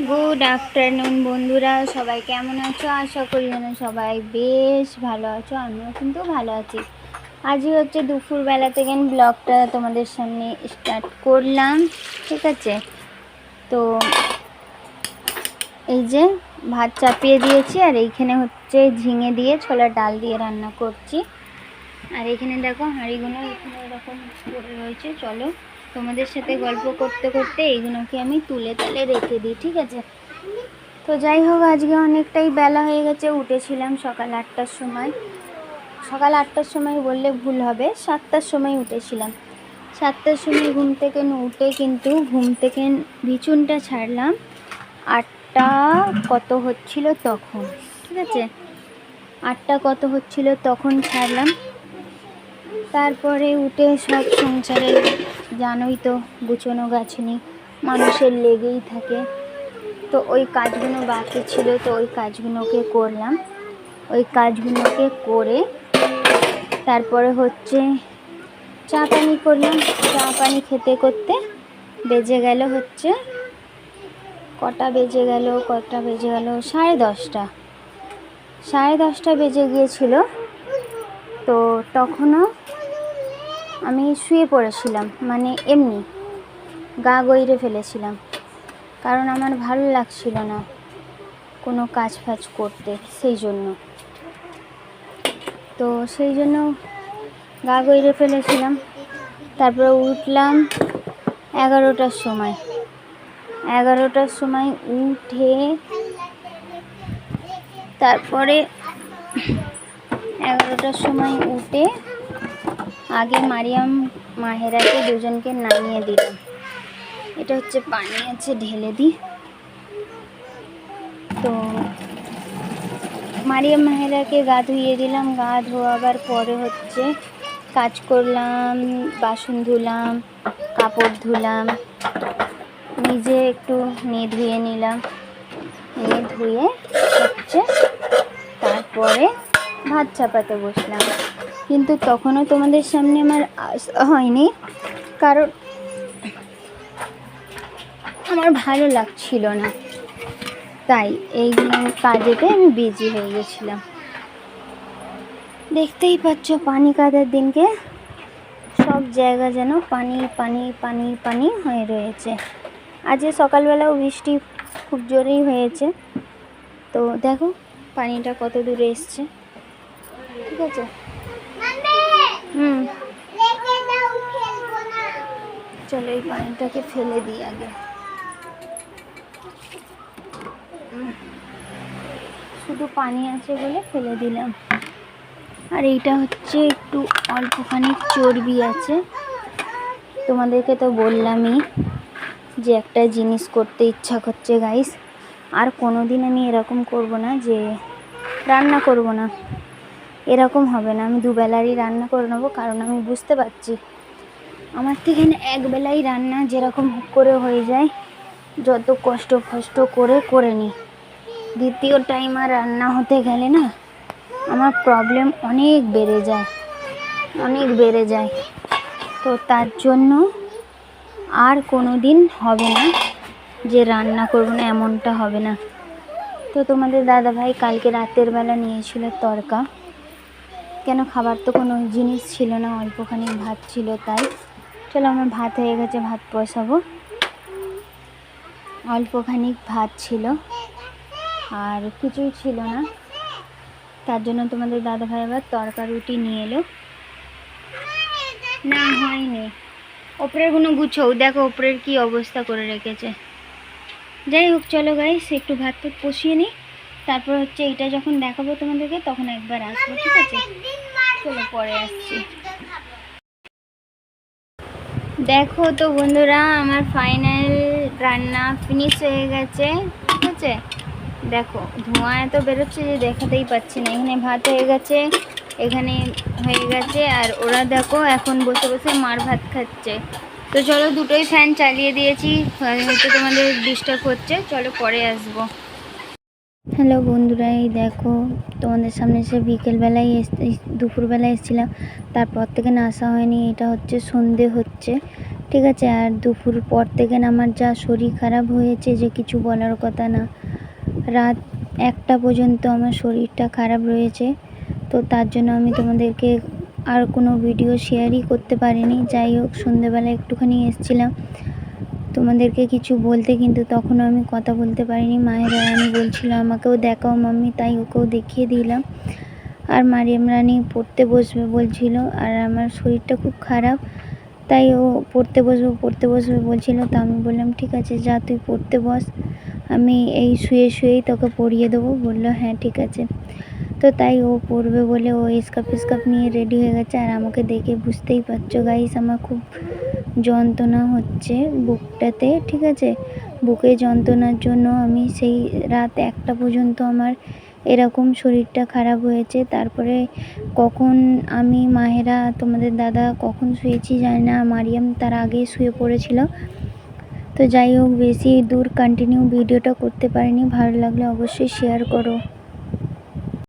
Good afternoon বন্ধুরা, সবাই কেমন আছো? আশা করি যেন সবাই বেশ ভালো আছো। আমিও কিন্তু ভালো আছি। আজই হচ্ছে দুপুরবেলা থেকে ব্লগটা তোমাদের সামনে স্টার্ট করলাম, ঠিক আছে? তো এই যে ভাত চাপিয়ে দিয়েছি, আর এইখানে হচ্ছে ঝিঙে দিয়ে ছোলার ডাল দিয়ে রান্না করছি। আর এখানে দেখো হাঁড়িগুলো এখানে এরকম পড়ে রয়েছে। চলো তোমাদের সাথে গল্প করতে করতে এইগুলোকে আমি তুলে রেখে দিই, ঠিক আছে? তো যাই হোক, আজকে অনেকটাই বেলা হয়ে গেছে। উঠেছিলাম সকাল 8টার সময়। সকাল 8টার সময় বললে ভুল হবে, 7টার সময় উঠেছিলাম। 7টার সময় ঘুম থেকে উঠে কিন্তু ঘুম থেকে বিছুনটা ছাড়লাম 8টা কত হচ্ছিল তখন, ঠিক আছে? 8টা কত হচ্ছিল তখন ছাড়লাম। তারপরে উঠে সব সংসারে জানোই তো, গুছোনো গাছনি মানুষের লেগেই থাকে। তো ওই কাজগুলো বাকি ছিল, তো ওই কাজগুলোকে করলাম। ওই কাজগুলোকে করে তারপরে হচ্ছে চা পানি করলাম। চা পানি খেতে করতে বেজে গেল হচ্ছে কটা বেজে গেল 10:30। 10:30 বেজে গিয়েছিল। তো তখনও আমি শুয়ে পড়েছিলাম, মানে এমনি গা গইরে ফেলেছিলাম, কারণ আমার ভালো লাগছিল না কোনো কাজ ফাজ করতে, সেই জন্য গা গইরে ফেলেছিলাম। তারপরে উঠলাম 11টার সময়। 11টার সময় উঠে তারপরে 11টার সময় উঠে আগে মারিয়াম মাহেরাকে দুজনকে নামিয়ে দিলাম। এটা হচ্ছে পানি আছে, ঢেলে দিই। তো মারিয়াম মাহেরাকে গা ধুইয়ে দিলাম। গা ধোয়াবার পরে হচ্ছে কাজ করলাম, বাসন ধুলাম, কাপড় ধুলাম, নিজে একটু ধুয়ে নিলাম। ধুয়ে হচ্ছে তারপরে ভাত চাপাতে বসলাম। কিন্তু তখনও তোমাদের সামনে আমার আসা হয়নি, কারণ আমার ভালো লাগছিল না, তাই এইগুলো কাজেতে আমি বিজি হয়ে গেছিলাম। দেখতেই পাচ্ছ পানি কাদার দিনকে সব জায়গা যেন পানি পানি পানি পানি হয়ে রয়েছে। আজকে সকালবেলাও বৃষ্টি খুব জোরেই হয়েছে। তো দেখো পানিটা কত দূরে এসছে, ঠিক আছে? চলো এই পানিটাকে ফেলে দিই আগে। শুধু পানি আছে বলে ফেলে দিলাম। আর এইটা হচ্ছে একটু অল্পখানি চর্বি আছে। তোমাদেরকে তো বললামই যে একটা জিনিস করতে ইচ্ছা করছে গাইস। আর কোনো দিন আমি এরকম করব না যে রান্না করব না, এরকম হবে না। আমি দুবেলারই রান্না করে নেবো, কারণ আমি বুঝতে পারছি আমার থেকে একবেলাই রান্না যেরকম করে হয়ে যায়, যত কষ্ট ফষ্ট করে নিই, দ্বিতীয় টাইম আর রান্না হতে গেলে না আমার প্রবলেম অনেক বেড়ে যায়। তো তার জন্য আর কোনো দিন হবে না যে রান্না করবো না, এমনটা হবে না। তো তোমাদের দাদাভাই কালকে রাতের বেলা নিয়েছিল তড়কা, কেন খাবার তো কোনো জিনিস ছিল না, অল্পখানি ভাত ছিল। তাই চলো আমার ভাত হয়ে গেছে, ভাত বসাবো। অল্পখানি ভাত ছিল আর কিছুই ছিল না, তার জন্য তোমাদের দাদাভাই আবার তড়কা রুটি নিয়ে এলো। না হয়নি, ওপরের কোনো গুছোও দেখো ওপরের কি অবস্থা করে রেখেছে। যাই হোক চলো গাইস, একটু ভাত কষিয়ে নিই, তারপর হচ্ছে এটা যখন দেখাবো তোমাদেরকে তখন একবার আসবো, ঠিক আছে? চলো পরে আসছি। দেখো তো বন্ধুরা, আমার ফাইনাল রান্না ফিনিশ হয়ে গেছে, ঠিক আছে? দেখো ধোঁয়া এত বেরোচ্ছে যে দেখাতেই পাচ্ছি না। এখানে ভাত হয়ে গেছে, এখানে হয়ে গেছে, আর ওরা দেখো এখন বসে বসে মার ভাত খাচ্ছে। তো চলো দুটোই ফ্যান চালিয়ে দিয়েছি, হয়তো তোমাদের ডিস্টার্ব হচ্ছে, চলো পরে আসবো। হ্যালো বন্ধুরা, এই দেখো তোমাদের সামনে এসে বিকেলবেলায় দুপুরবেলায় এসেছিলাম, তারপর থেকে না আসা হয়নি। এটা হচ্ছে সন্ধে হচ্ছে, ঠিক আছে। আর দুপুর পর থেকে না আমার যা শরীর খারাপ হয়েছে যে কিছু বলার কথা না। রাত 1টা পর্যন্ত আমার শরীরটা খারাপ রয়েছে। তো তার জন্য আমি তোমাদেরকে আর কোনো ভিডিও শেয়ারই করতে পারিনি। যাই হোক, সন্ধ্যেবেলা একটুখানি এসেছিলাম তোমাদেরকে কিছু বলতে, কিন্তু তখনও আমি কথা বলতে পারিনি। মায়ের রানী বলছিল আমাকেও দেখাও মাম্মি, তাই ওকেও দেখিয়ে দিলাম। আর মারিয়াম রানী পড়তে বসবে বলছিল, আর আমার শরীরটা খুব খারাপ, তাই ও পড়তে বসবে বলছিল। তো আমি বললাম ঠিক আছে যা তুই পড়তে বস, আমি এই শুয়েই তোকে পড়িয়ে দেবো। বললো হ্যাঁ ঠিক আছে। তো তাই ও পড়বে বলে ও স্কার্ফ নিয়ে রেডি হয়ে গেছে। আর আমাকে দেখে বুঝতেই পারছো গাইস, আমার খুব যন্ত্রণা হচ্ছে বুকটাতে, ঠিক আছে। বুকে যন্ত্রণার জন্য আমি সেই রাত 1টা পর্যন্ত আমার এরকম শরীরটা খারাপ হয়েছে। তারপরে কখন আমি, মাহেরা, তোমাদের দাদা কখন শুয়েছি জানি না, মারিয়াম তার আগে শুয়ে পড়েছিল। তো যাই হোক, বেশি দূর কন্টিনিউ ভিডিওটা করতে পারিনি। ভালো লাগলে অবশ্যই শেয়ার করো।